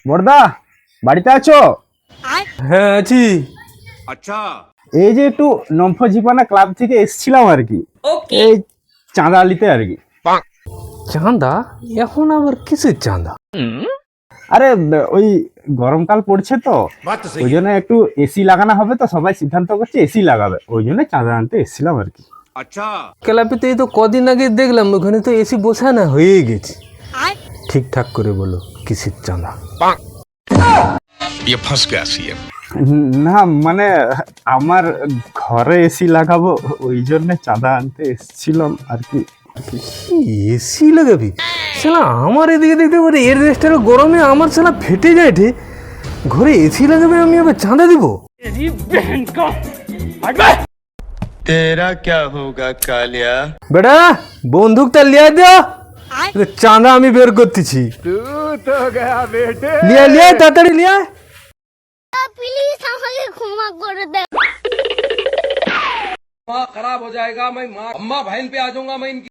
বড়দা বাড়িতে আছো? হ্যাঁ আছি। अच्छा এই যে একটু নমফজিপানা ক্লাব থেকে এসছিলাম আর কি, এই চাঁদা নিতে আর কি। চাঁদা? এখন আবার কিসের চাঁদা? আরে ওই গরমকাল পড়ছে তো, ওই জন্য একটু এসি লাগানো হবে, তো সবাই সিদ্ধান্ত করছে এসি লাগাবে, ওই জন্য চাঁদা আনতে এসছিলাম আর কি। अच्छा ক্লাবেতে এই তো কদিন আগে দেখলাম ওখানে তো এসি বসানো হয়ে গেছে। ঠিকঠাক করে বলো কিসের চাঁদা? ये फंस गया सीएम। না মানে আমার ঘরে এসি লাগাবো, ওই জন্য চাঁদা আনতে এসছিলাম আর কি। এসি লাগাবি? শালা আমার এদিকে দেখতে পারে এর দেশটার গরমে আমার শালা ফেটে যায় ঠে। ঘরে এসি লাগাবে, আমি আবার চাঁদা দিব? तेरा क्या होगा कालिया? বেটা বন্দুকটা লিয়া দিও, চাঁদা আমি বের করতেছি। লিয়া লিয়া তাড়াতাড়ি লিয়া। প্লিজ আমাকে ক্ষমা করে দে। खराब हो जाएगा, मैं अम्मा बहन पे आ जाऊंगा मैं इनकी।